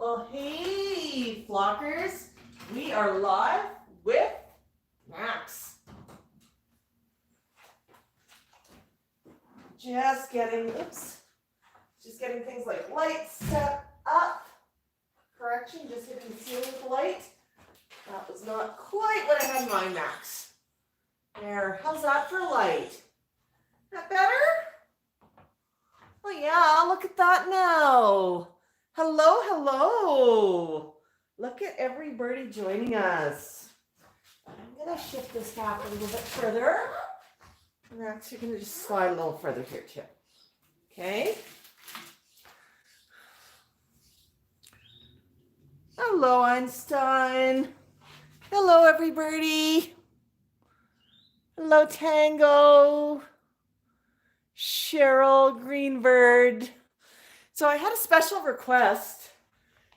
Well, hey, flockers. We are live with Max. Just getting things like lights set up. Correction, just hitting the ceiling with the light. That was not quite what I had in mind, Max. There, how's that for light? That better? Oh yeah, look at that now. Hello, hello. Look at everybody joining us. I'm gonna shift this back a little bit further. And actually gonna just slide a little further here too. Okay. Hello, Einstein. Hello, everybody. Hello, Tango. Cheryl Greenbird. So I had a special request.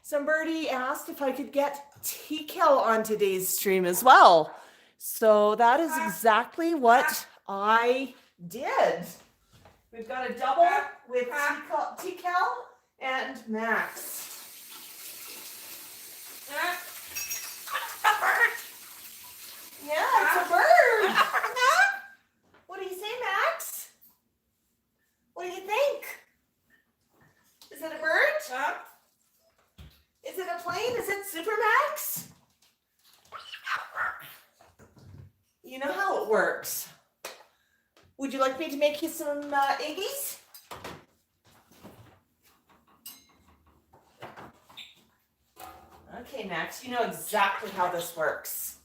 Somebody asked if I could get Tico on today's stream as well. So that is exactly what I did. We've got a double with Tico and Max. Yeah, it's a bird. What do you say, Max? What do you think? Is it a bird? Is it a plane? Is it Supermax? You know how it works. Would you like me to make you some eggies? Okay, Max, you know exactly how this works.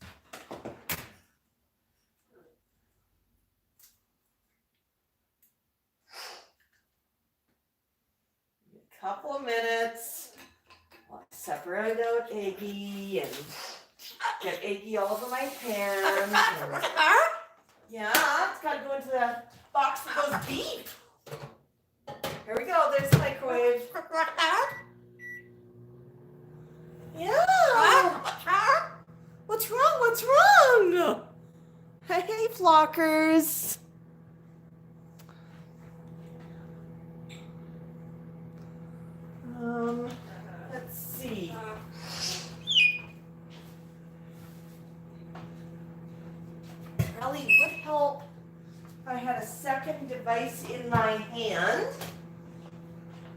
A couple of minutes. I'll separate out Eggie and get Eggie all over my hands. Yeah, it's got to go into the box that goes deep. Here we go. There's the microwave. Yeah. What's wrong? What's wrong? Hey, flockers. Let's see. Probably would help if I had a second device in my hand.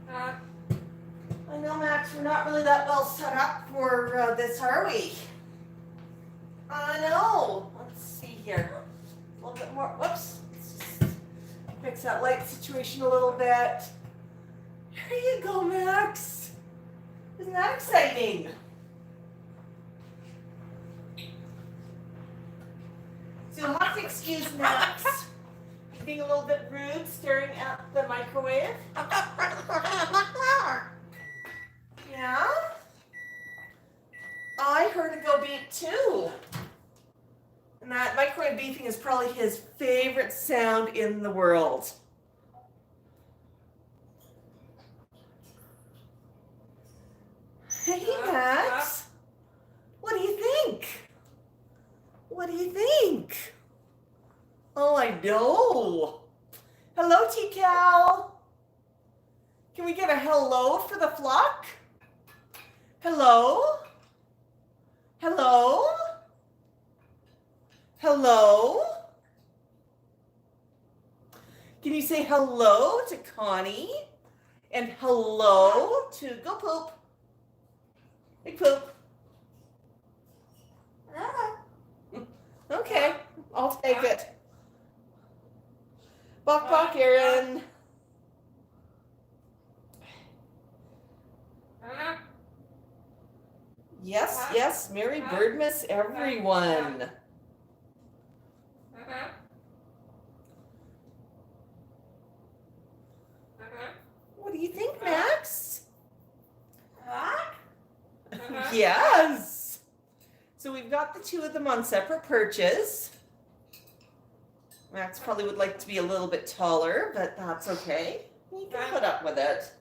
I know, Max, we're not really that well set up for this, are we? I know. Let's see here. A little bit more. Whoops. Let's just fix that light situation a little bit. Here you go, Max. Isn't that exciting? So you'll have to excuse Max being a little bit rude, staring at the microwave. Yeah? I heard it go beep too. And that microwave beeping is probably his favorite sound in the world. Hey, Max. What do you think? What do you think? Oh, I know. Hello, T-Cal. Can we get a hello for the flock? Hello? Hello? Hello? Can you say hello to Connie? And hello to Go Poop? Big Poop. Okay, I'll take it. Bok bok, Aaron. Yes, yes, Merry Birdmas, everyone. What do you think, Max? Yes. So we've got the two of them on separate perches. Max probably would like to be a little bit taller, but that's okay. He can put up with it.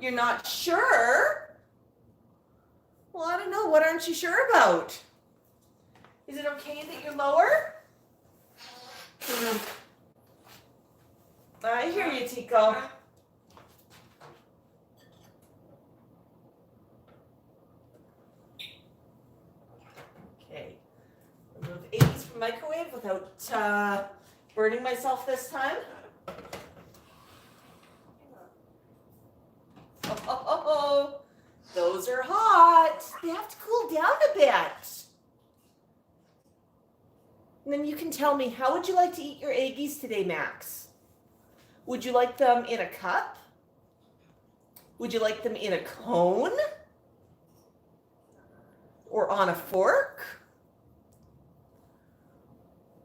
You're not sure? Well, I don't know. What aren't you sure about? Is it okay that you're lower? I hear you, Tico. microwave without burning myself this time. Oh, those are hot. They have to cool down a bit. And then you can tell me, how would you like to eat your eggies today, Max? Would you like them in a cup? Would you like them in a cone? Or on a fork?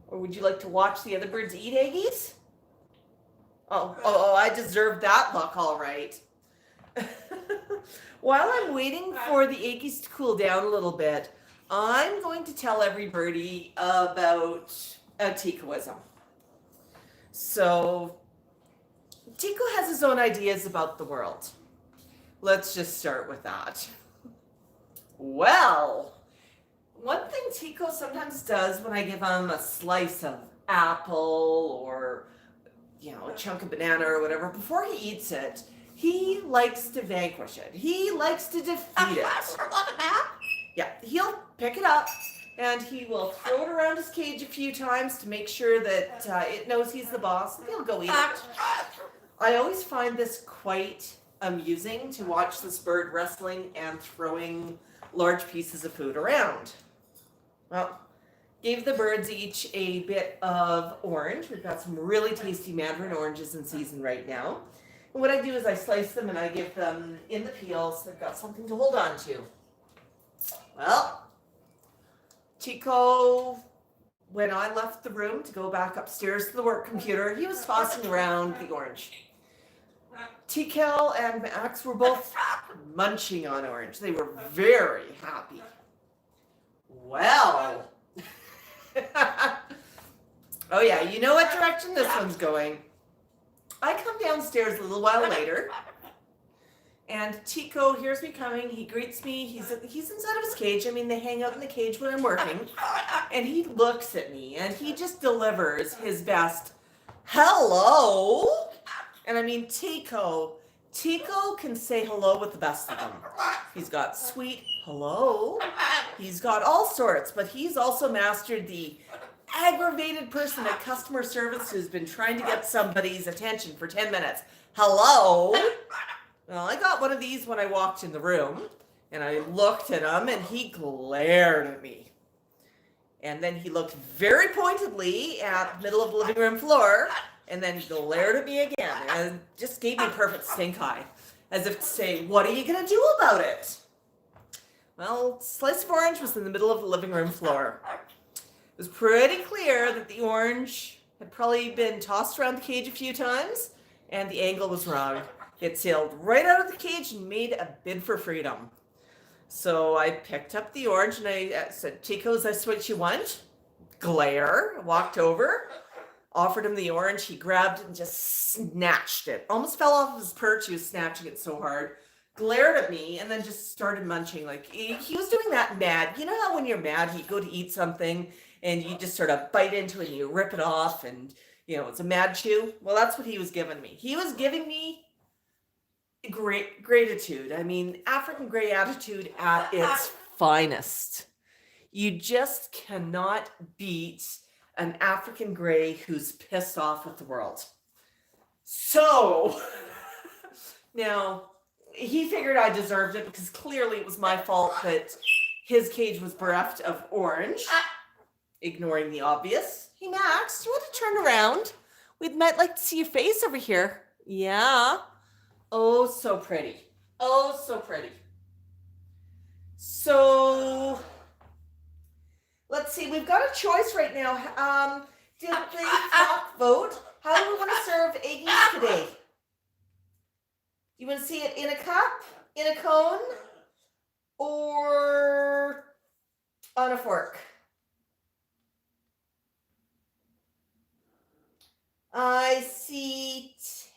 Or would you like to watch the other birds eat eggies? Oh, I deserve that look, all right. While I'm waiting for the eggies to cool down a little bit, I'm going to tell every birdie about a Ticoism. So, Tico has his own ideas about the world. Let's just start with that. Well, one thing Tico sometimes does when I give him a slice of apple or, a chunk of banana or whatever, before he eats it, he likes to vanquish it. He likes to defeat it. Yeah, he'll pick it up and he will throw it around his cage a few times to make sure that it knows he's the boss, and he'll go eat it. I always find this quite amusing to watch this bird wrestling and throwing large pieces of food around. Well, gave the birds each a bit of orange. We've got some really tasty mandarin oranges in season right now. And what I do is I slice them and I give them in the peel so they've got something to hold on to. Well, Chico, when I left the room to go back upstairs to the work computer, he was tossing around the orange. Tico and Max were both munching on orange. They were very happy. Well, oh yeah, you know what direction this one's going. I come downstairs a little while later, and Tico hears me coming. He greets me. He's inside of his cage. I mean, they hang out in the cage when I'm working. And he looks at me, and he just delivers his best hello. And I mean, Tico can say hello with the best of them. He's got sweet hello. He's got all sorts, but he's also mastered the aggravated person at customer service who's been trying to get somebody's attention for 10 minutes. Hello? Well, I got one of these when I walked in the room, and I looked at him, and he glared at me. And then he looked very pointedly at the middle of the living room floor, and then he glared at me again, and just gave me a perfect stink eye, as if to say, what are you going to do about it? Well, slice of orange was in the middle of the living room floor. It was pretty clear that the orange had probably been tossed around the cage a few times, and the angle was wrong. It sailed right out of the cage and made a bid for freedom. So I picked up the orange and I said, Chico, is this what you want? Glare. Walked over, offered him the orange. He grabbed it and just snatched it. Almost fell off of his perch. He was snatching it so hard. Glared at me and then just started munching. Like he was doing that mad. You know how when you're mad, you go to eat something and you just sort of bite into it and you rip it off and, it's a mad chew? Well, that's what he was giving me. He was giving me gratitude. I mean, African gray attitude at its finest. You just cannot beat an African gray who's pissed off with the world. So, now, he figured I deserved it because clearly it was my fault that his cage was bereft of orange. Ignoring the obvious. Hey, Max, do you want to turn around? We'd might like to see your face over here. Yeah. Oh, so pretty. Oh, so pretty. So, let's see. We've got a choice right now. Did the flock vote? How do we want to serve eggies today? You want to see it in a cup, in a cone, or on a fork? I see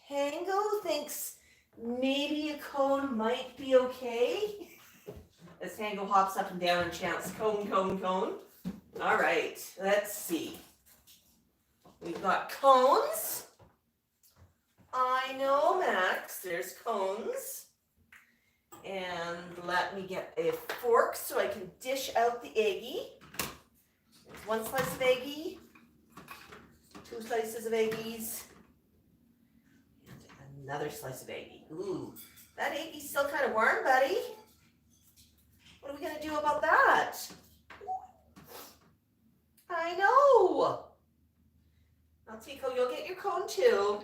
Tango thinks maybe a cone might be okay. As Tango hops up and down and chants, cone, cone, cone. All right, let's see. We've got cones. I know, Max, there's cones. And let me get a fork so I can dish out the eggie. 1 slice of eggie, 2 slices of eggies, and another slice of eggie. Ooh, that eggie's still kind of warm, buddy. What are we going to do about that? I know. Now, Tico, you'll get your cone too.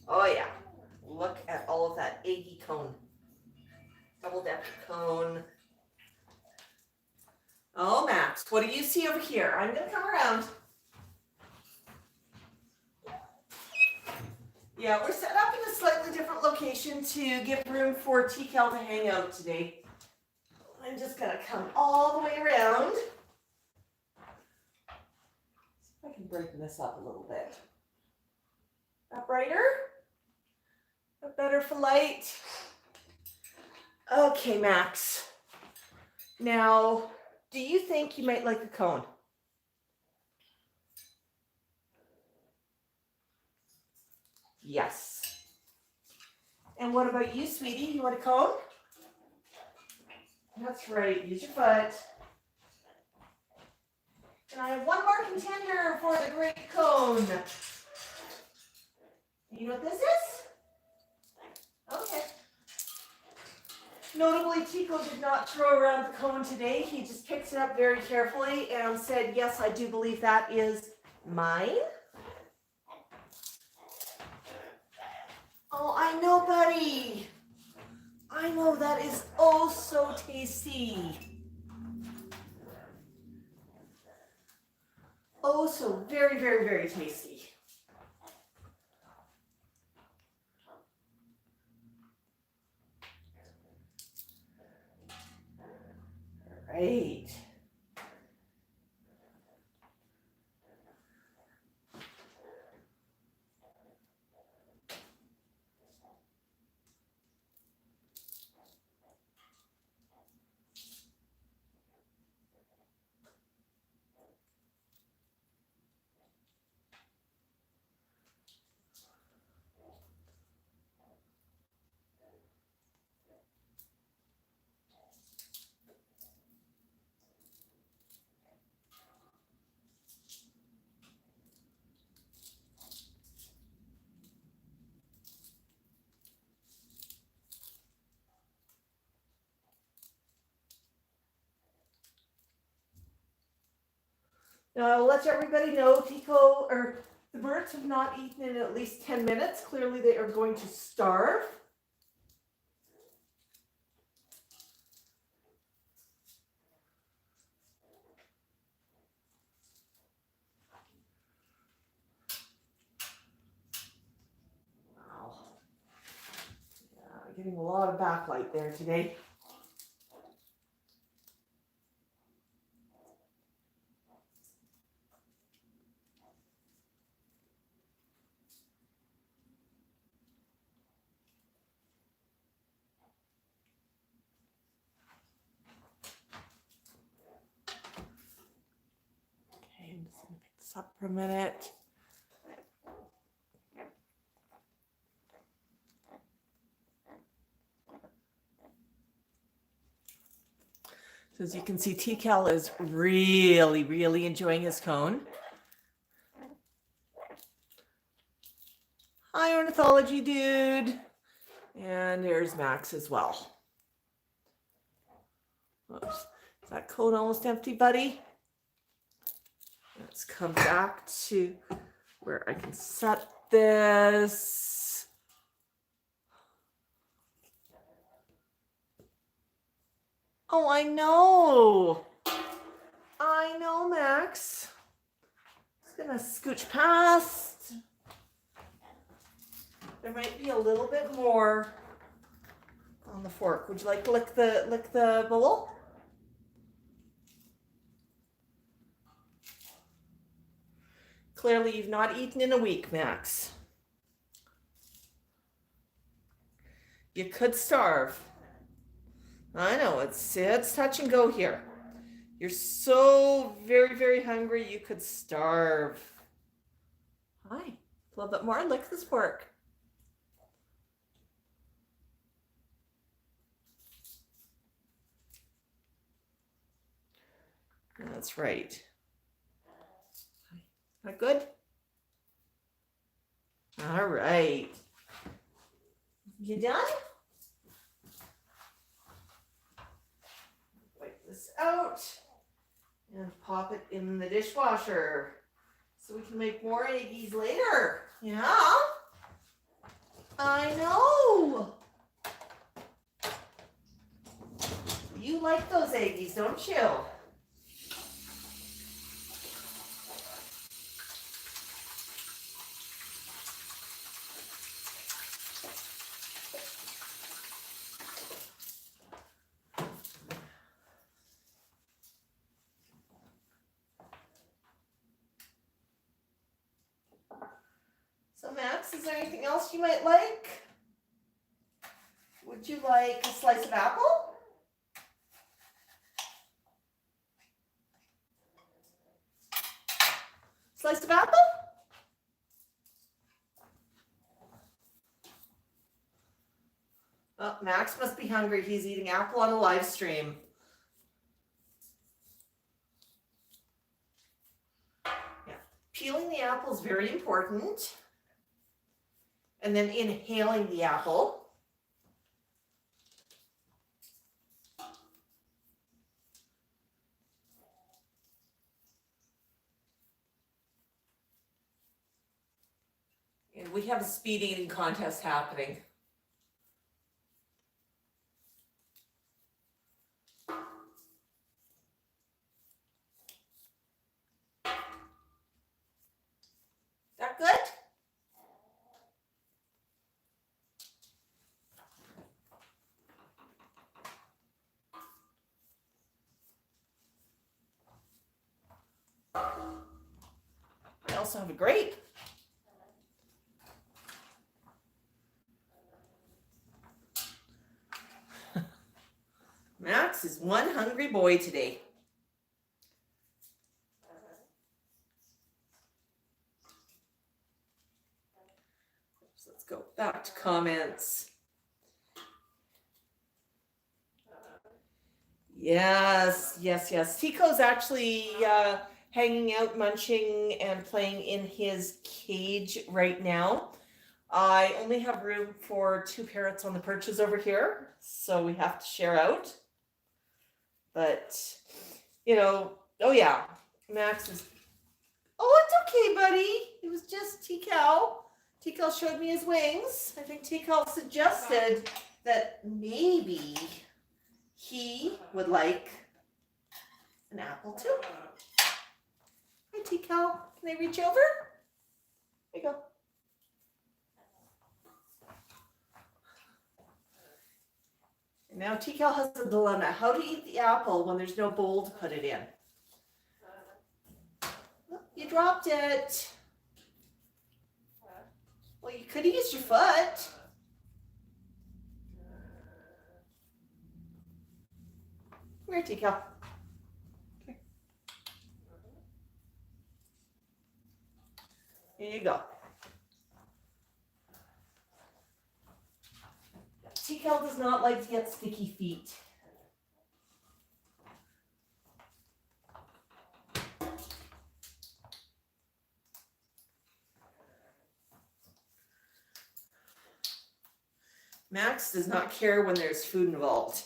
Oh yeah, look at all of that eggy cone. Double decker cone. Oh, Max, what do you see over here? I'm gonna come around. Yeah, we're set up in a slightly different location to give room for TCal to hang out today. I'm just gonna come all the way around. See if I can brighten this up a little bit. That brighter? That better for light? Okay, Max. Now, do you think you might like a cone? Yes. And what about you, sweetie? You want a cone? That's right. Use your foot. And I have one more contender for the great cone. You know what this is? Okay. Notably, Chico did not throw around the cone today. He just picked it up very carefully and said, yes, I do believe that is mine. Oh, I know, buddy. I know, that is oh so tasty. Oh, so very, very, very tasty. All right. Now, I'll let everybody know, Tico, or the birds have not eaten in at least 10 minutes. Clearly, they are going to starve. Wow. Yeah, getting a lot of backlight there today. I'm just going to pick this up for a minute. So as you can see, TCal is really, really enjoying his cone. Hi, ornithology dude. And there's Max as well. Oops. Is that cone almost empty, buddy? Let's come back to where I can set this. Oh, I know. I know, Max. Just gonna scooch past. There might be a little bit more on the fork. Would you like to lick the bowl? Clearly, you've not eaten in a week, Max. You could starve. I know, it's touch and go here. You're so very, very hungry, you could starve. Hi, a little bit more, lick this fork. That's right. Not good? All right. You done? Wipe this out and pop it in the dishwasher so we can make more eggies later. Yeah, I know. You like those eggies, don't you? So Max, is there anything else you might like? Would you like a slice of apple? Slice of apple? Oh, Max must be hungry. He's eating apple on a live stream. Yeah. Peeling the apple is very important. And then inhaling the apple. And we have a speed eating contest happening. That good? I also have a grape. Max is one hungry boy today. So let's go back to comments. Yes. Tico's actually hanging out, munching, and playing in his cage right now. I only have room for 2 parrots on the perches over here, so we have to share out. But, oh yeah, Max is, it's okay, buddy. It was just Tico. Tico showed me his wings. I think Tico suggested that maybe he would like an apple too. Hi, Tico. Can I reach over? There you go. And now Tico has a dilemma. How to eat the apple when there's no bowl to put it in. Oh, you dropped it. Well, you could use your foot. Come here, Tico. Here you go. Tico does not like to get sticky feet. Max does not care when there's food involved.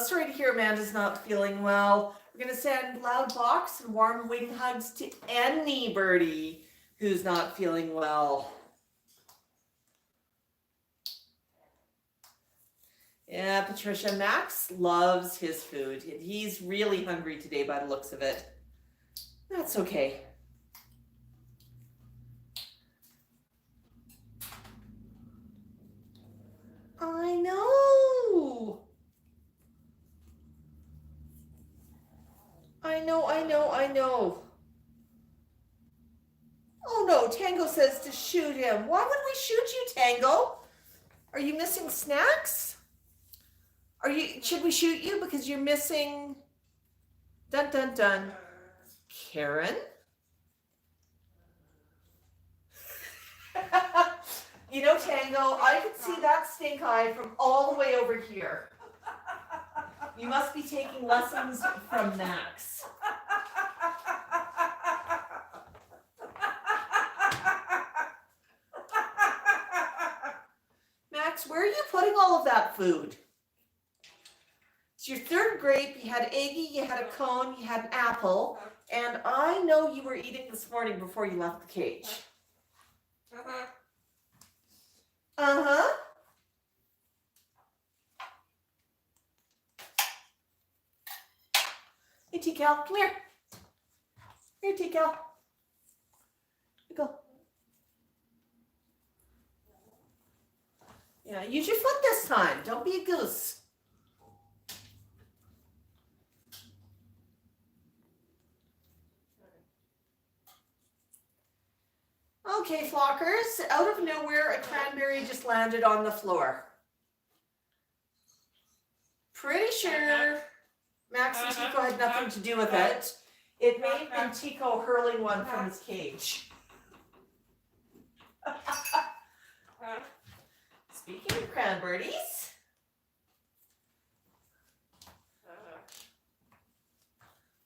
Sorry to hear Amanda's not feeling well. We're going to send loud box and warm wing hugs to any birdie who's not feeling well. Yeah, Patricia, Max loves his food. He's really hungry today by the looks of it. That's okay. I know. I know. Oh no, Tango says to shoot him. Why would we shoot you, Tango? Are you missing snacks? Should we shoot you because you're missing Dun, dun, dun. Karen? You know, Tango, I could see that stink eye from all the way over here. You must be taking lessons from Max. Max, where are you putting all of that food? It's your third grape. You had eggy, you had a cone, you had an apple, and I know you were eating this morning before you left the cage. Uh-huh. Hey, Tico, come here. Here, Tico. Here you go. Yeah, use your foot this time. Don't be a goose. Okay, flockers, out of nowhere, a cranberry just landed on the floor. Pretty sure Max and Tico had nothing to do with it. It may have been Tico hurling one from his cage. Speaking of cranberries,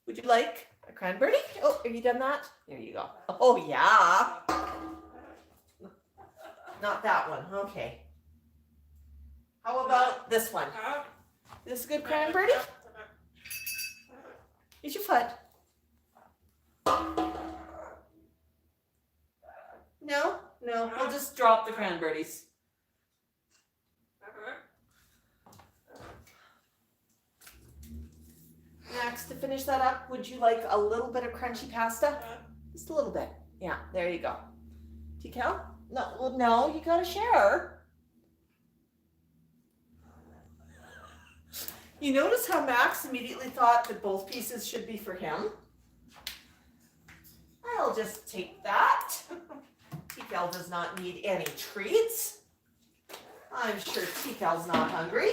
would you like a cranberry? Oh, have you done that? There you go. Oh, yeah. Not that one. Okay. How about this one? This is a good cranberry? Use your foot. No, we'll just drop the cranberries. Max, to finish that up, would you like a little bit of crunchy pasta? Just a little bit. Yeah, there you go. Tico? No, you gotta share. You notice how Max immediately thought that both pieces should be for him? I'll just take that. Tico does not need any treats. I'm sure Tico's not hungry.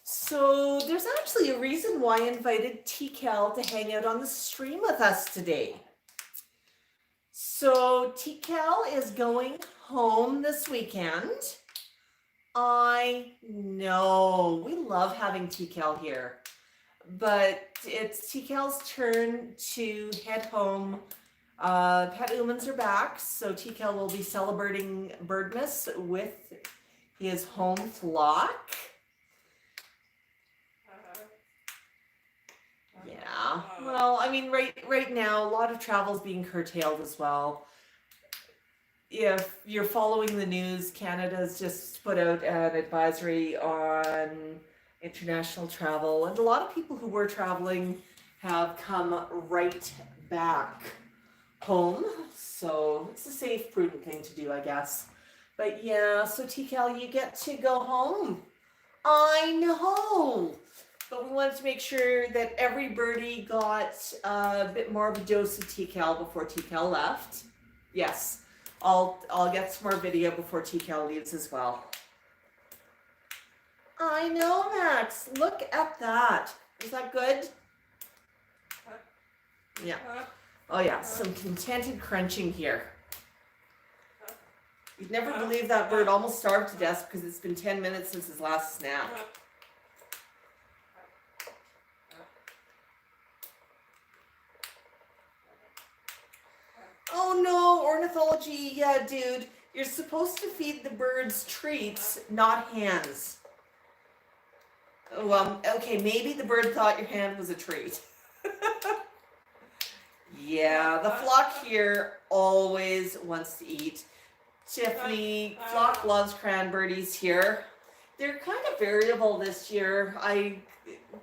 So there's actually a reason why I invited Tico to hang out on the stream with us today. So Tico is going home this weekend. I know, we love having Tico here, but it's Tico's turn to head home. Pet humans are back, so Tico will be celebrating Birdmas with his home flock. Yeah, well, I mean, right now, a lot of travel is being curtailed as well. If you're following the news, Canada's just put out an advisory on international travel, and a lot of people who were traveling have come right back home. So it's a safe, prudent thing to do, I guess. But yeah, so Tico, you get to go home. I know. But we wanted to make sure that every birdie got a bit more of a dose of Tico before Tico left. Yes, I'll get some more video before Tico leaves as well. I know, Max. Look at that. Is that good? Yeah. Oh yeah, some contented crunching here. You'd never believe that bird almost starved to death because it's been 10 minutes since his last snack. Oh no, ornithology, yeah, dude. You're supposed to feed the birds treats, not hands. Well, okay, maybe the bird thought your hand was a treat. Yeah, the flock here always wants to eat. Tiffany, flock loves cranberries here. They're kind of variable this year. I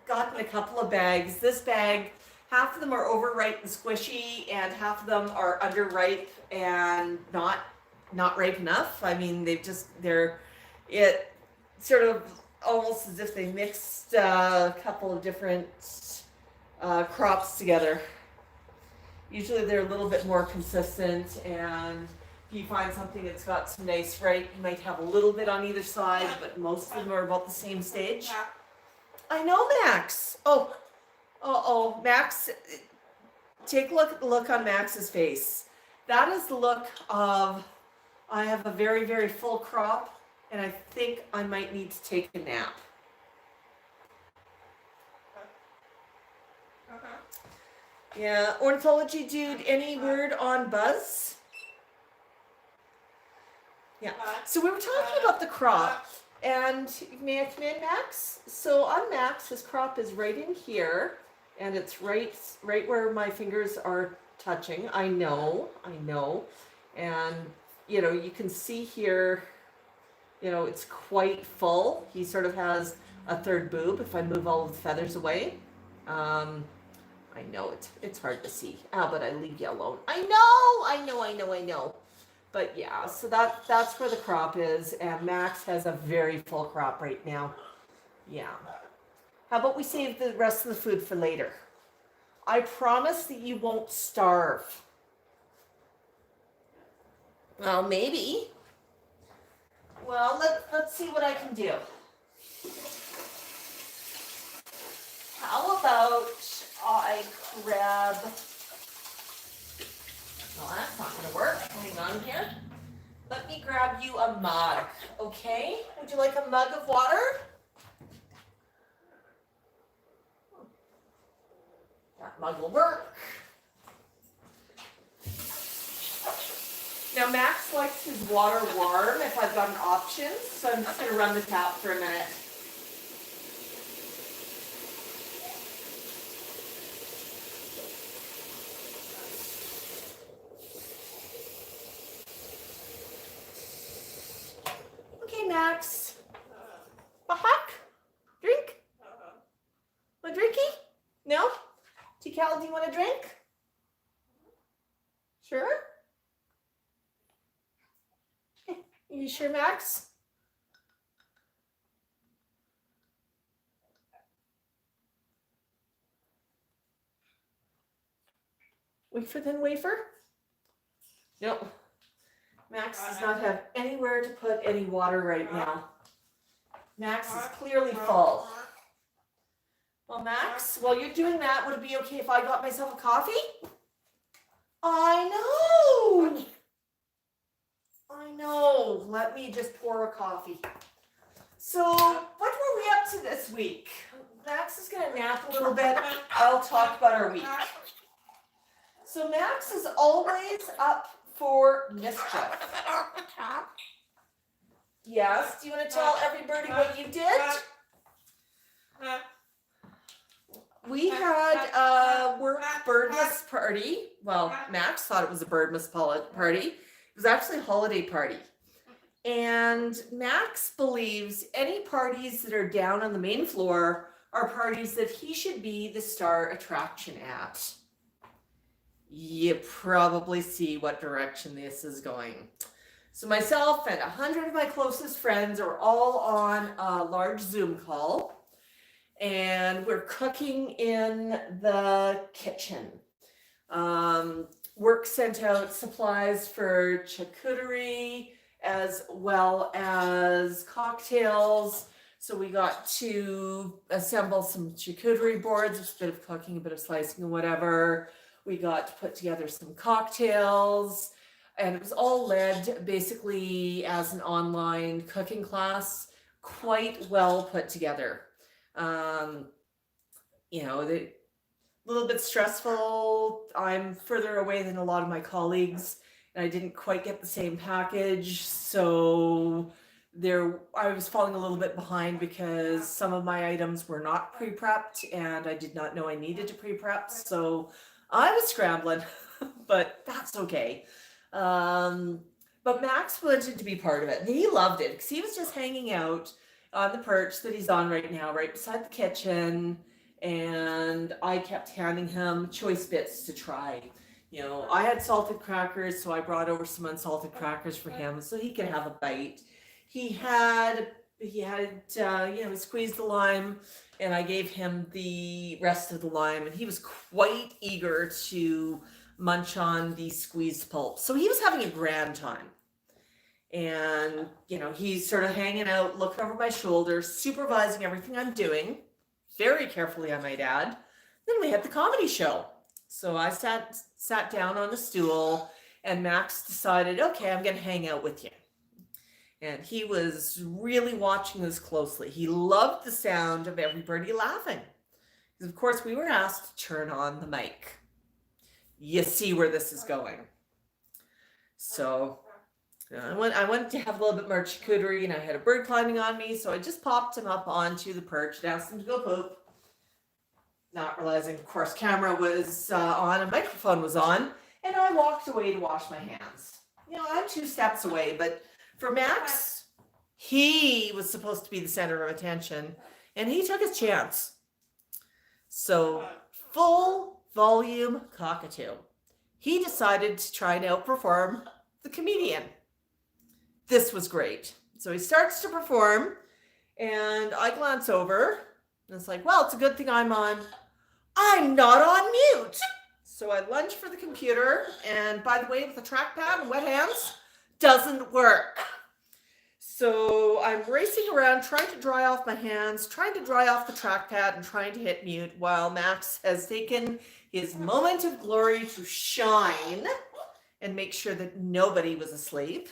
got in a couple of bags. This bag, half of them are overripe and squishy, and half of them are underripe and not ripe enough. I mean, it sort of almost as if they mixed a couple of different crops together. Usually they're a little bit more consistent, and if you find something that's got some nice right, you might have a little bit on either side, but most of them are about the same stage. I know, Max. Oh, Max, take a look at the look on Max's face. That is the look of, I have a very, very full crop, and I think I might need to take a nap. Yeah, ornithology dude, any word on Buzz? Yeah, so we were talking about the crop, and may I come in, Max? So on Max, his crop is right in here, and it's right where my fingers are touching. I know, and you can see here, it's quite full. He sort of has a third boob if I move all of the feathers away. I know it's hard to see. But I leave you alone. I know. But yeah, so that's where the crop is, and Max has a very full crop right now. Yeah. How about we save the rest of the food for later? I promise that you won't starve. Well, maybe. Well, let's see what I can do. How about I grab... Well, that's not going to work. Hang on here. Let me grab you a mug, okay? Would you like a mug of water? That mug will work. Now, Max likes his water warm if I've got an option, so I'm just going to run the tap for a minute. Max. Bahak? Drink? Want a drinky? No? Tikal, do you want a drink? Sure? You sure, Max? Wafer than wafer? Nope. Max does not have anywhere to put any water right now. Max is clearly full. Well, Max, while you're doing that, would it be okay if I got myself a coffee? I know. Let me just pour a coffee. So, what were we up to this week? Max is going to nap a little bit. I'll talk about our week. So, Max is always up for mischief. Yes, do you want to tell everybody what you did? We had a work Birdmas party. Well, Max thought it was a Birdmas party. It was actually a holiday party. And Max believes any parties that are down on the main floor are parties that he should be the star attraction at. You probably see what direction this is going. So myself and 100 of my closest friends are all on a large Zoom call, and we're cooking in the kitchen. Work sent out supplies for charcuterie as well as cocktails. So we got to assemble some charcuterie boards, just a bit of cooking, a bit of slicing and whatever. We got to put together some cocktails, and it was all led basically as an online cooking class, quite well put together. A little bit stressful. I'm further away than a lot of my colleagues, and I didn't quite get the same package, so I was falling a little bit behind because some of my items were not pre-prepped, and I did not know I needed to pre-prep, so I was scrambling, but that's okay. But Max wanted to be part of it. He loved it because he was just hanging out on the perch that he's on right now, right beside the kitchen. And I kept handing him choice bits to try. I had salted crackers, so I brought over some unsalted crackers for him so he could have a bite. He squeezed the lime, and I gave him the rest of the lime, and he was quite eager to munch on the squeezed pulp. So he was having a grand time. And, you know, he's sort of hanging out, looking over my shoulder, supervising everything I'm doing, very carefully, I might add. Then we had the comedy show. So I sat down on a stool, and Max decided, okay, I'm going to hang out with you. And he was really watching this closely. He loved the sound of everybody laughing. Because, of course, we were asked to turn on the mic. You see where this is going. So I went to have a little bit more charcuterie, and I had a bird climbing on me, so I just popped him up onto the perch and asked him to go poop. Not realizing, of course, camera was on and microphone was on, and I walked away to wash my hands. You know, I'm 2 steps away, but for Max, he was supposed to be the center of attention, and he took his chance. So, full volume cockatoo. He decided to try and outperform the comedian. This was great. So he starts to perform, and I glance over, and it's like, well, it's a good thing I'm not on mute. So I lunge for the computer, and by the way, with a trackpad and wet hands, doesn't work. So I'm racing around, trying to dry off my hands, trying to dry off the trackpad, and trying to hit mute, while Max has taken his moment of glory to shine and make sure that nobody was asleep.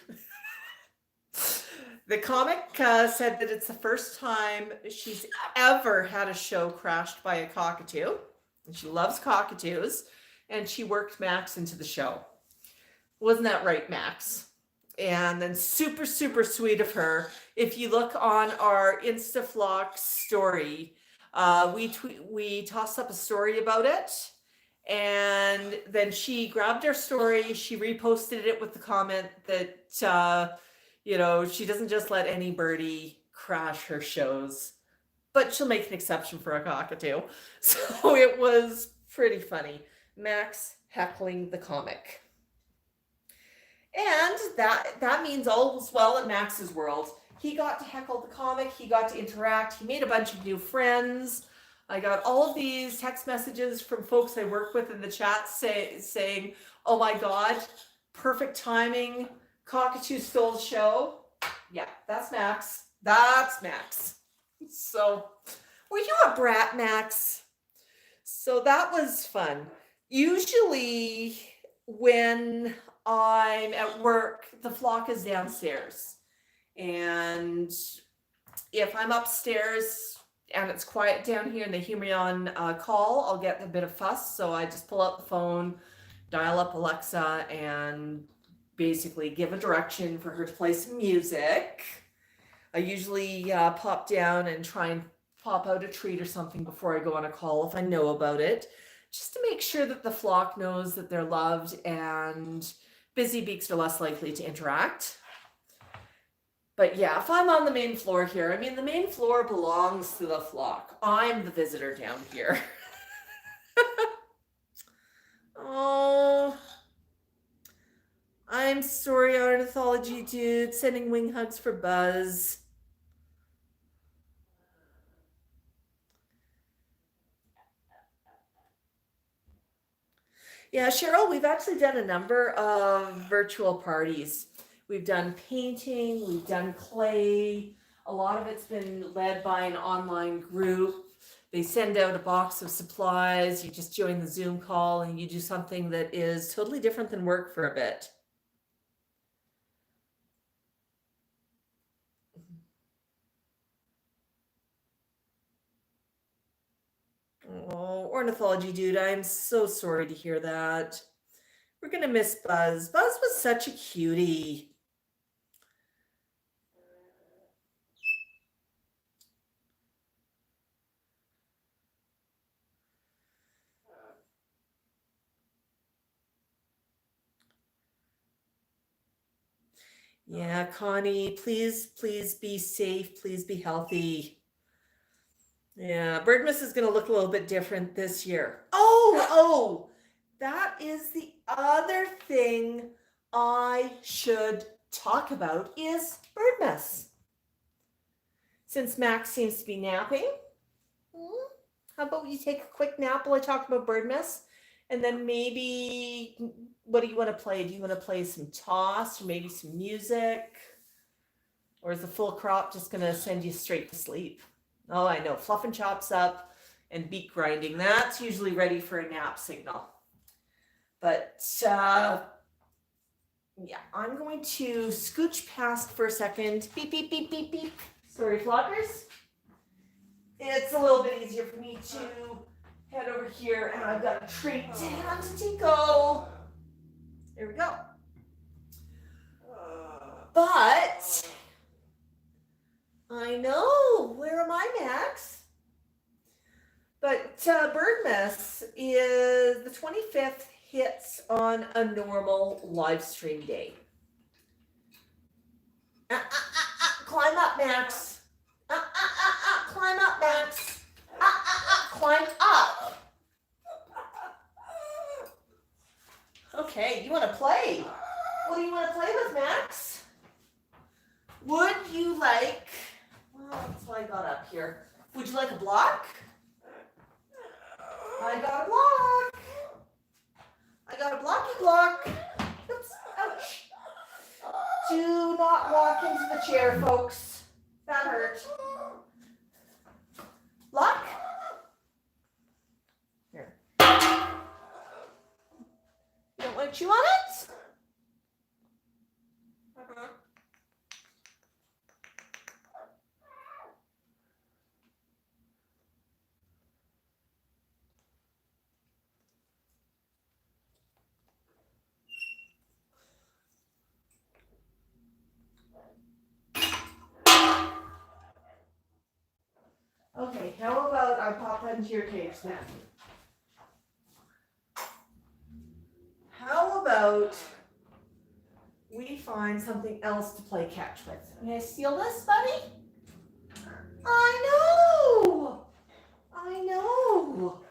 The comic said that it's the first time she's ever had a show crashed by a cockatoo. And she loves cockatoos. And she worked Max into the show. Wasn't that right, Max? And then super, super sweet of her. If you look on our InstaFlock story, we tossed up a story about it. And then she grabbed our story. She reposted it with the comment that... you know, she doesn't just let any birdie crash her shows, but she'll make an exception for a cockatoo. So it was pretty funny. Max heckling the comic. And that means all was well in Max's world. He got to heckle the comic. He got to interact. He made a bunch of new friends. I got all of these text messages from folks I work with in the chat saying, oh my God, perfect timing. Cockatoo stole the show. Yeah, that's Max. That's Max. So, were you a brat, Max? So that was fun. Usually when I'm at work, the flock is downstairs. And if I'm upstairs and it's quiet down here and they hear me on call, I'll get a bit of fuss. So I just pull out the phone, dial up Alexa, and basically give a direction for her to play some music. I usually pop down and try and pop out a treat or something before I go on a call if I know about it, just to make sure that the flock knows that they're loved and busy beaks are less likely to interact. But yeah, if I'm on the main floor here, I mean, the main floor belongs to the flock. I'm the visitor down here. Oh, I'm sorry, ornithology dude. Sending wing hugs for Buzz. Yeah, Cheryl, we've actually done a number of virtual parties. We've done painting, we've done clay. A lot of it's been led by an online group. They send out a box of supplies. You just join the Zoom call and you do something that is totally different than work for a bit. Oh, ornithology dude, I'm so sorry to hear that. We're going to miss Buzz. Buzz was such a cutie. Yeah, Connie, please be safe. Please be healthy. Yeah, Birdmas is going to look a little bit different this year. Oh, that is the other thing I should talk about is Birdmas. Since Max seems to be napping, how about you take a quick nap while I talk about Birdmas? And then maybe, what do you want to play? Do you want to play some toss or maybe some music? Or is the full crop just going to send you straight to sleep? Oh, I know. Fluff and chops up and beak grinding. That's usually ready for a nap signal. But yeah, I'm going to scooch past for a second. Beep, beep, beep, beep, beep. Sorry, flockers. It's a little bit easier for me to head over here, and I've got a treat to hand to Tico. There we go. But I know, where am I, Max? But Birdmas is the 25th hits on a normal live stream day. Climb up, Max. Climb up, Max. Climb up. Okay, you want to play? What do you want to play with, Max? Would you like, well, that's what I got up here. Would you like a block? I got a block. I got a blocky block. Oops, ouch. Do not walk into the chair, folks. That hurt. Block? Here. You don't want to chew on it? Okay, how about I pop that into your cage then? How about we find something else to play catch with? May I steal this, buddy? I know! I know!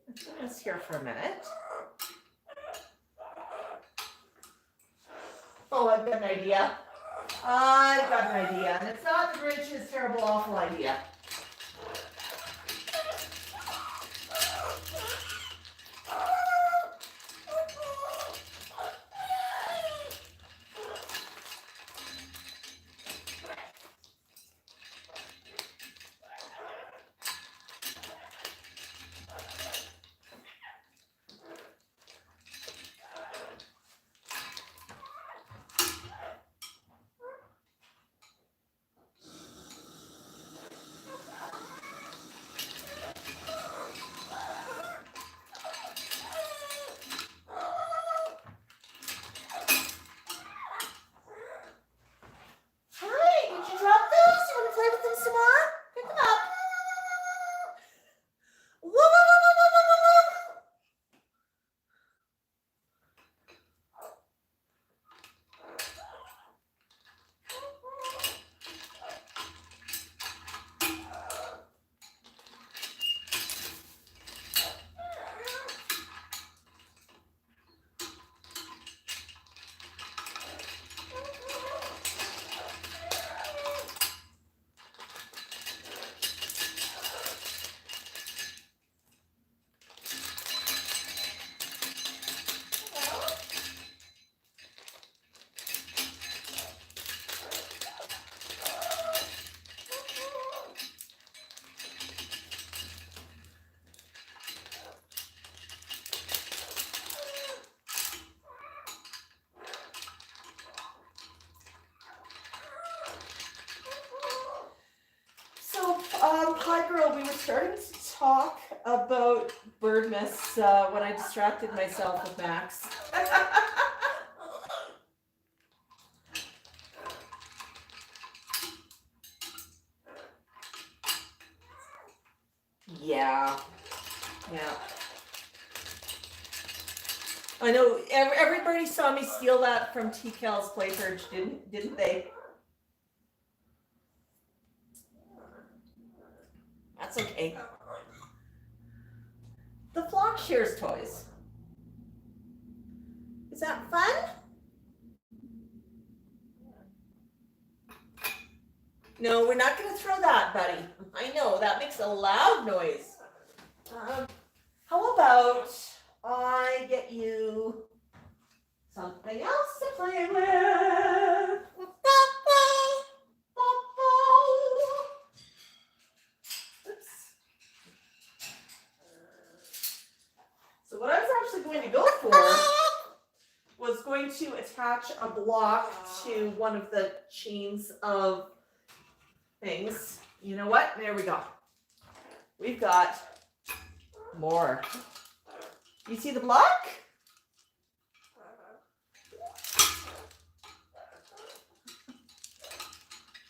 Let's put this here for a minute. Oh, I've got an idea. I've got an idea, and it's not the Grinch's terrible, awful idea. Hi girl, we were starting to talk about Birdmas when I distracted myself with Max. Yeah. I know everybody saw me steal that from TCal's play perch, didn't they? That's okay. The flock shares toys. Is that fun? No, we're not going to throw that, buddy. I know, that makes a loud noise. How about I get you something else to play with? Oops. So what I was actually going to go for was going to attach a block to one of the chains of things. You know what? There we go. We've got more. You see the block?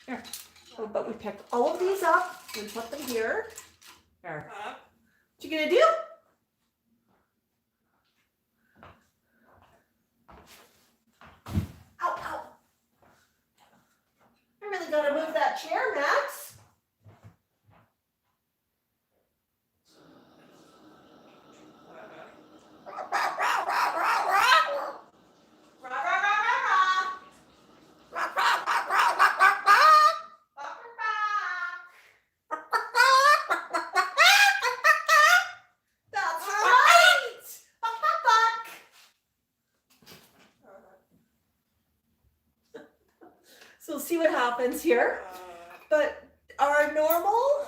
Here. How about we pick all of these up and put them here? Here. What you gonna do? Ow, ow. I really gotta move that chair, Max. So we'll see what happens here. But our normal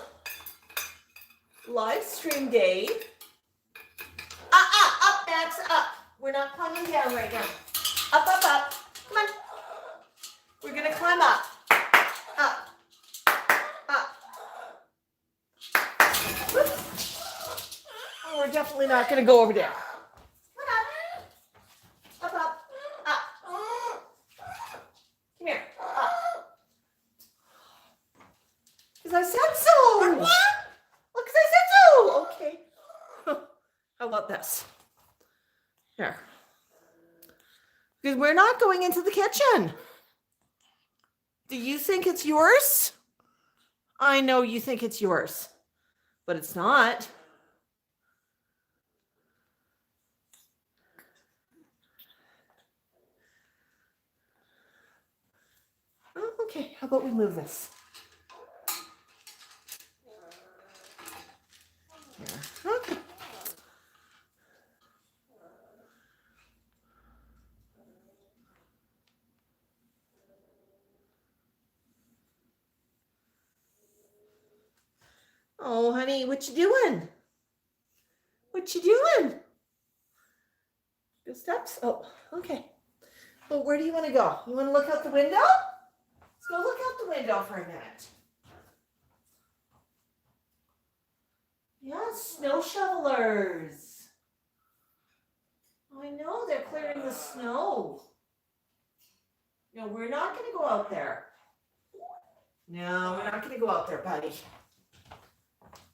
live stream day. Up, Max, up. We're not climbing down right now. Up, up, up. Come on. We're gonna climb up. Up. Up. Whoops. Oh, we're definitely not gonna go over there. Come on. Up, up, up. Come here. Up. Because I said so. Look, because I said so. Okay. How about this? Here. Because we're not going into the kitchen. Do you think it's yours? I know you think it's yours, but it's not. Oh, okay, how about we move this? Here. Okay. Oh, honey, what you doing? What you doing? Good steps? Oh, okay. Well, where do you want to go? You want to look out the window? Let's go look out the window for a minute. Yeah, snow shovelers. I know, they're clearing the snow. No, we're not going to go out there. No, we're not going to go out there, buddy.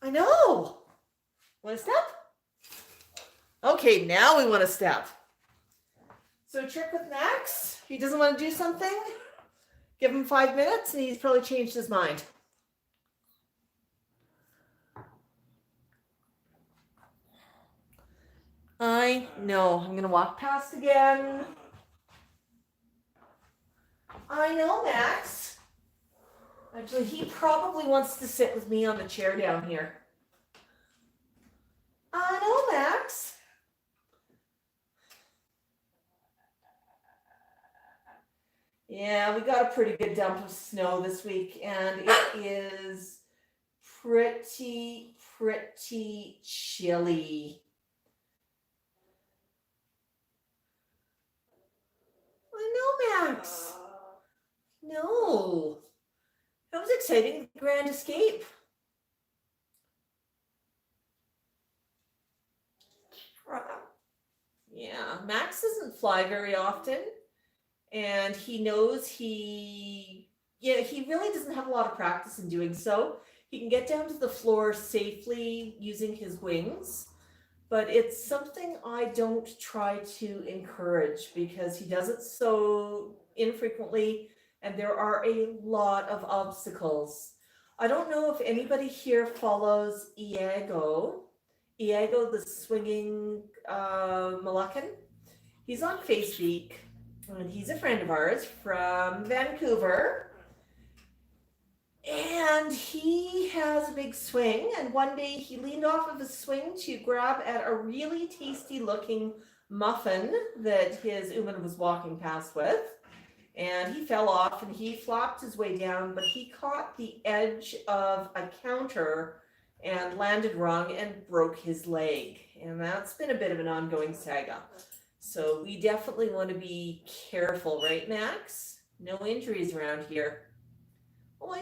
I know. Want to step? Okay, now we want to step. So trick with Max. He doesn't want to do something. Give him 5 minutes and he's probably changed his mind. I know. I'm going to walk past again. I know, Max. Actually, he probably wants to sit with me on the chair down here. I know, Max. Yeah, we got a pretty good dump of snow this week, and it is pretty chilly. I know, Max. No. That was exciting. Grand escape. Yeah, Max doesn't fly very often, and he knows he really doesn't have a lot of practice in doing so. He can get down to the floor safely using his wings, but it's something I don't try to encourage because he does it so infrequently, and there are a lot of obstacles. I don't know if anybody here follows Iago, the swinging Moluccan. He's on Facebeak, and he's a friend of ours from Vancouver. And And he has a big swing, and one day he leaned off of his swing to grab at a really tasty looking muffin that his Uman was walking past with, and he fell off and he flopped his way down, but he caught the edge of a counter and landed wrong and broke his leg, and that's been a bit of an ongoing saga. So we definitely want to be careful, right, Max? No injuries around here. Oh, I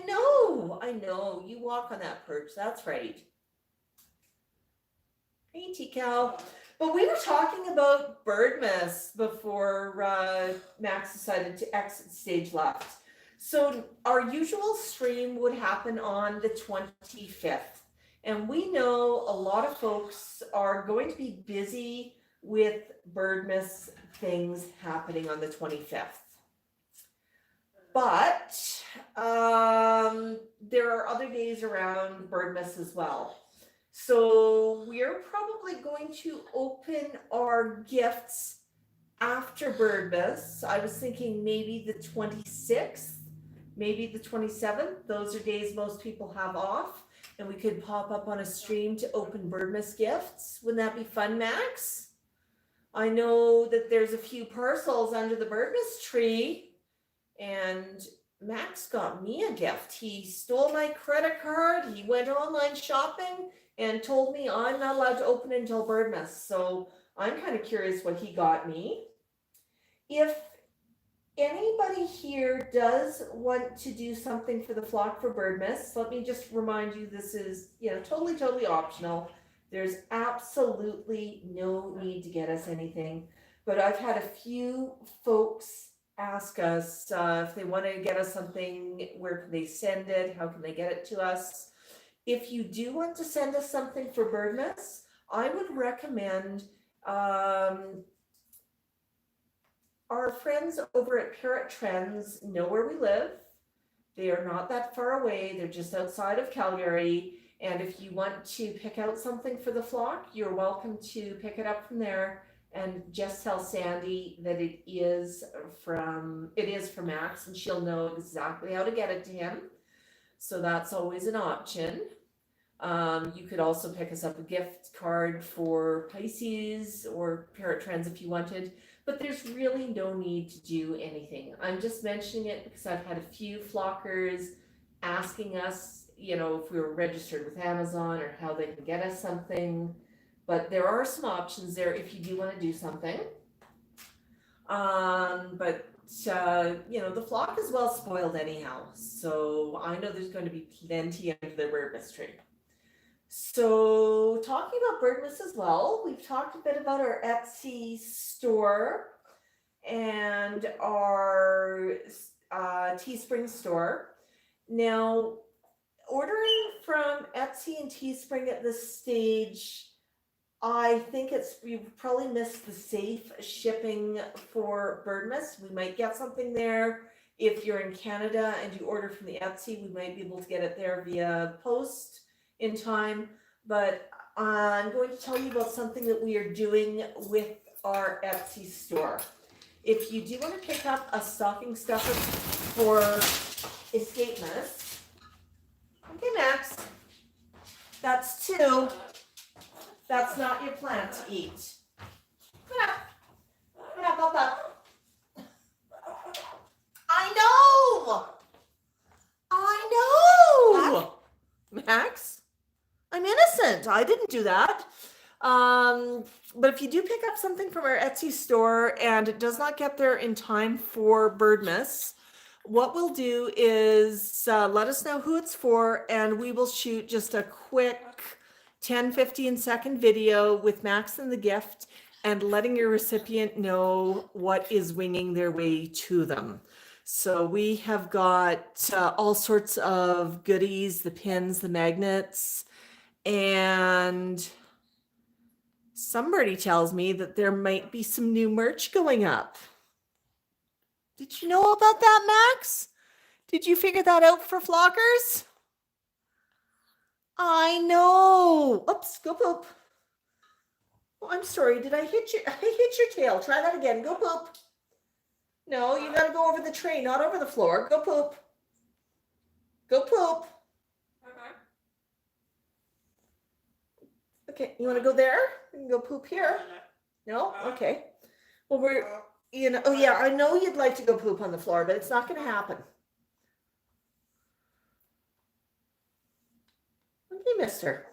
know. You walk on that perch. That's right. Hey, Tico. But we were talking about Birdmas before Max decided to exit stage left. So our usual stream would happen on the 25th. And we know a lot of folks are going to be busy with Birdmas things happening on the 25th. But there are other days around Birdmas as well. So we're probably going to open our gifts after Birdmas. I was thinking maybe the 26th, maybe the 27th. Those are days most people have off. And we could pop up on a stream to open Birdmas gifts. Wouldn't that be fun, Max? I know that there's a few parcels under the Birdmas tree. And Max got me a gift. He stole my credit card. He went online shopping and told me I'm not allowed to open until Birdmas. So I'm kind of curious what he got me. If anybody here does want to do something for the flock for Birdmas, let me just remind you, this is, totally optional. There's absolutely no need to get us anything. But I've had a few folks ask us if they want to get us something, where can they send it? How can they get it to us? If you do want to send us something for Birdmas, I would recommend our friends over at Parrot Trends know where we live. They are not that far away. They're just outside of Calgary. And if you want to pick out something for the flock, you're welcome to pick it up from there. And just tell Sandy that it is from Max, and she'll know exactly how to get it to him. So that's always an option. You could also pick us up a gift card for Pisces or Parrot Trends if you wanted, but there's really no need to do anything. I'm just mentioning it because I've had a few flockers asking us, if we were registered with Amazon or how they can get us something. But there are some options there if you do want to do something. But the flock is well spoiled anyhow. So I know there's going to be plenty under the Birdmas tree. So talking about Birdmas as well, we've talked a bit about our Etsy store and our Teespring store. Now, ordering from Etsy and Teespring at this stage, I think we've probably missed the safe shipping for Birdmas. We might get something there. If you're in Canada and you order from the Etsy, we might be able to get it there via post in time. But I'm going to tell you about something that we are doing with our Etsy store. If you do want to pick up a stocking stuffer for Escapemas, okay, Max, that's 2. That's not your plan to eat. Come up. I know. Max, I'm innocent. I didn't do that. But if you do pick up something from our Etsy store and it does not get there in time for Birdmas, what we'll do is let us know who it's for, and we will shoot just a quick 10-15 second video with Max and the gift and letting your recipient know what is winging their way to them. So we have got all sorts of goodies, the pins, the magnets, and somebody tells me that there might be some new merch going up. Did you know about that, Max? Did you figure that out for flockers? I know. Oops, go poop. Oh, I'm sorry. Did I hit your tail? Try that again. Go poop. No, you got to go over the tray, not over the floor. Go poop. Go poop. Okay, you want to go there? You can go poop here. No? Okay. Well, oh yeah, I know you'd like to go poop on the floor, but it's not going to happen. Okay, mister.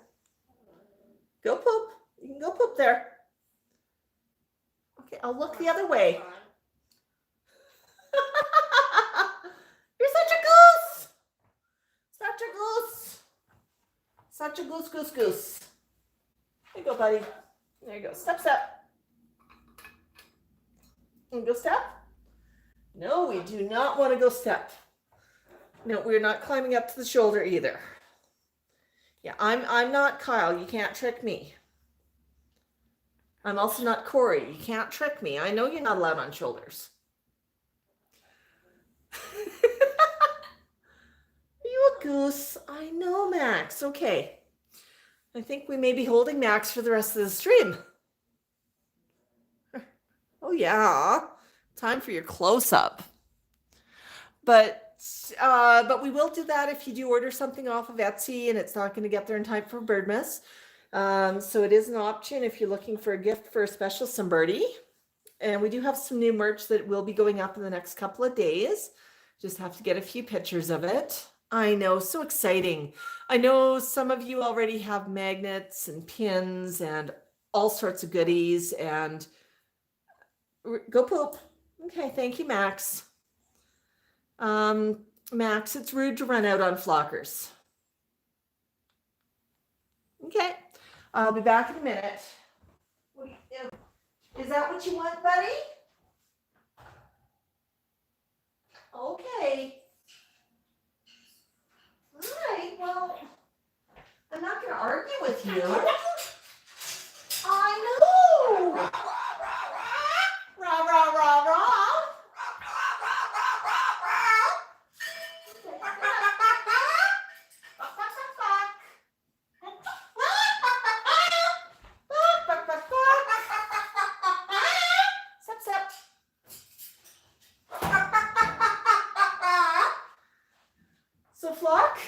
Go poop. You can go poop there. Okay, I'll look the other way. You're such a goose. Such a goose. Such a goose, goose, goose. There you go, buddy. There you go. Step, step. And go step. No, we do not want to go step. No, we're not climbing up to the shoulder either. Yeah, I'm not Kyle. You can't trick me. I'm also not Corey. You can't trick me. I know you're not allowed on shoulders. Are you a goose? I know, Max. Okay. I think we may be holding Max for the rest of the stream. Oh, yeah. Time for your close-up. But we will do that if you do order something off of Etsy and it's not going to get there in time for Birdmas. So it is an option if you're looking for a gift for a special somebody. And we do have some new merch that will be going up in the next couple of days. Just have to get a few pictures of it. I know, so exciting. I know some of you already have magnets and pins and all sorts of goodies. And go poop. Okay, thank you, Max. Max, it's rude to run out on flockers. Okay, I'll be back in a minute. Is that what you want, buddy? Okay. All right, well, I'm not going to argue with you. I know. Rah, rah, rah, rah. So Flock,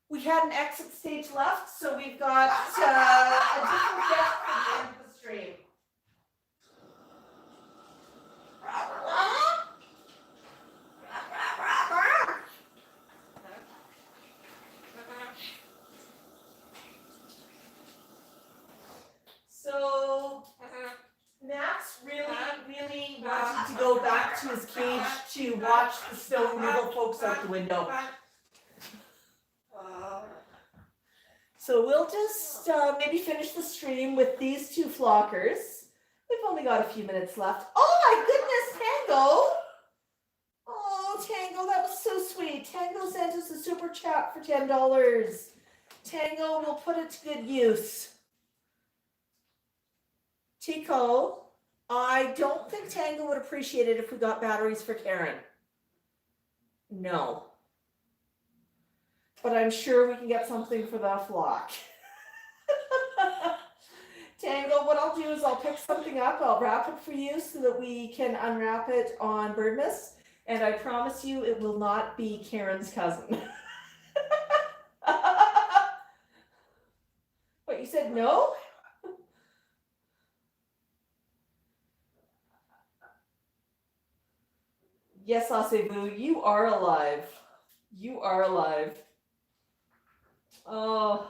we had an exit stage left, so we've got a different guest for the end of the stream. So Max really wanted to go back to his cage to watch the snow removal folks out the window. So we'll just maybe finish the stream with these two flockers. We've only got a few minutes left. Oh my goodness, Tango! Oh, Tango, that was so sweet. Tango sent us a super chat for $10. Tango, we'll put it to good use. Tico, I don't think Tango would appreciate it if we got batteries for Karen. No. But I'm sure we can get something for the flock. Tango, what I'll do is I'll pick something up. I'll wrap it for you so that we can unwrap it on Birdmas. And I promise you it will not be Karen's cousin. What, you said no? Yes, Asebu, you are alive. You are alive. Oh.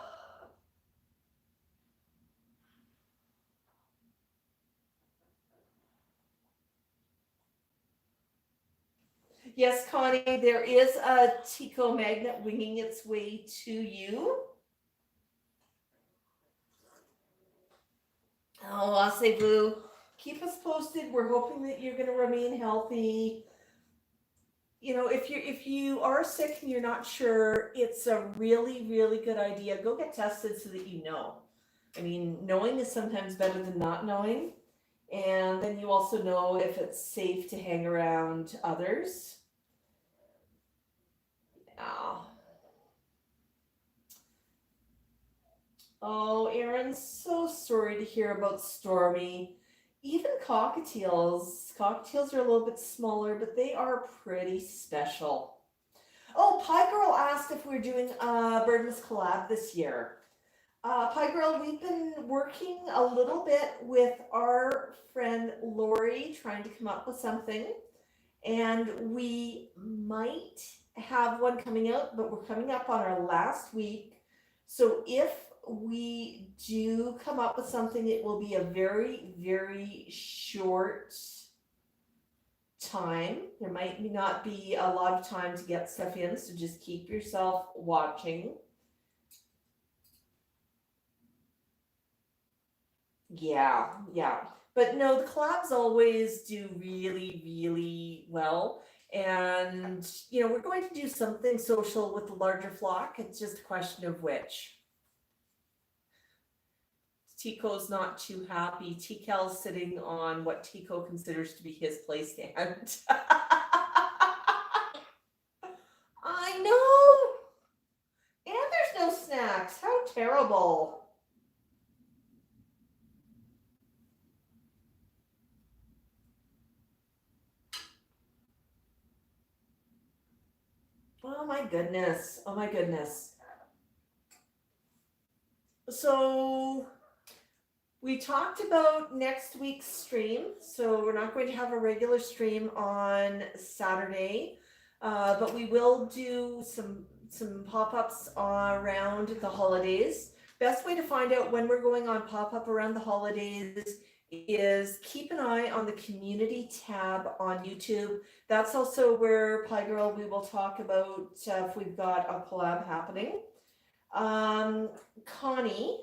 Yes, Connie, there is a Tico magnet winging its way to you. Oh, Asebu, keep us posted. We're hoping that you're going to remain healthy. You know, if you are sick and you're not sure, it's a really, really good idea. Go get tested so that you know. I mean, knowing is sometimes better than not knowing. And then you also know if it's safe to hang around others. Yeah. Oh, Aaron's so sorry to hear about Stormy. Even cockatiels are a little bit smaller, but they are pretty special. Oh, Pie Girl asked if we're doing a Birdmas collab this year. Pie Girl, we've been working a little bit with our friend Lori, trying to come up with something. And we might have one coming out, but we're coming up on our last week. So if we do come up with something, it will be a very, very short time. There might not be a lot of time to get stuff in, so just keep yourself watching. Yeah. But no, the collabs always do really, really well. And, we're going to do something social with the larger flock. It's just a question of which. Tico's not too happy. Tico's sitting on what Tico considers to be his play stand. I know. And there's no snacks. How terrible. Oh my goodness. So we talked about next week's stream. So we're not going to have a regular stream on Saturday, but we will do some pop-ups around the holidays. Best way to find out when we're going on pop-up around the holidays is keep an eye on the community tab on YouTube. That's also where Pie Girl, we will talk about if we've got a collab happening. Connie,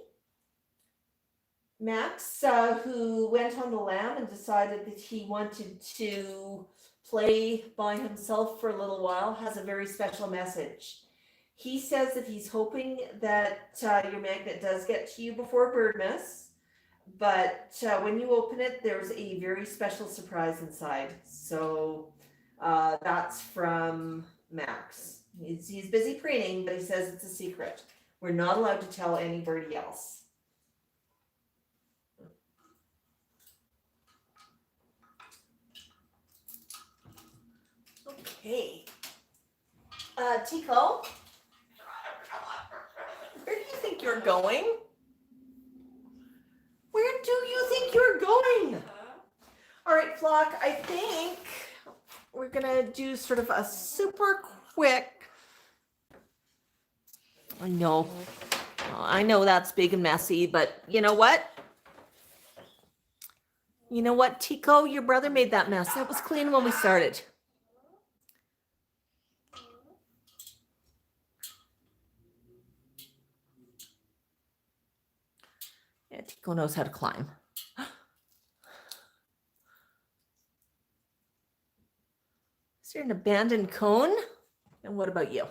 Max, who went on the lam and decided that he wanted to play by himself for a little while, has a very special message. He says that he's hoping that your magnet does get to you before Birdmas, but when you open it, there's a very special surprise inside. So that's from Max. He's busy preening, but he says it's a secret. We're not allowed to tell anybody else. Okay. Tico, where do you think you're going? Where do you think you're going? All right, flock, I think we're gonna do sort of a super quick. I know that's big and messy, but you know what? Tico, your brother made that mess. That was clean when we started. Yeah, Tico knows how to climb. Is there an abandoned cone? And what about you?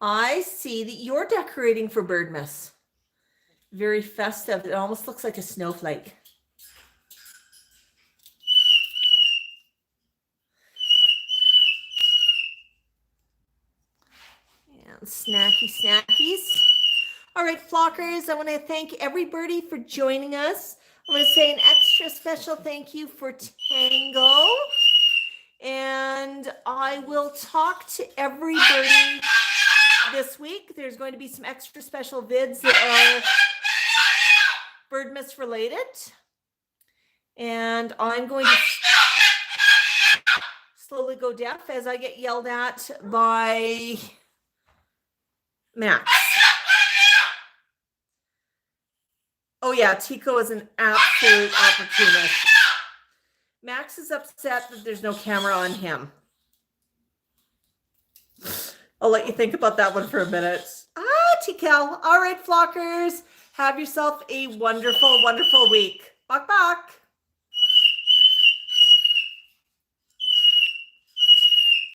I see that you're decorating for Birdmas. Very festive. It almost looks like a snowflake. And snackies. All right, flockers, I want to thank everybody for joining us. I want to say an extra special thank you for Tango. And I will talk to everybody this week. There's going to be some extra special vids that are Birdmas related. And I'm going to slowly go deaf as I get yelled at by Max. Oh yeah, Tico is an absolute opportunist. Max is upset that there's no camera on him. I'll let you think about that one for a minute. Tico. All right, flockers. Have yourself a wonderful, wonderful week. Bok, bok.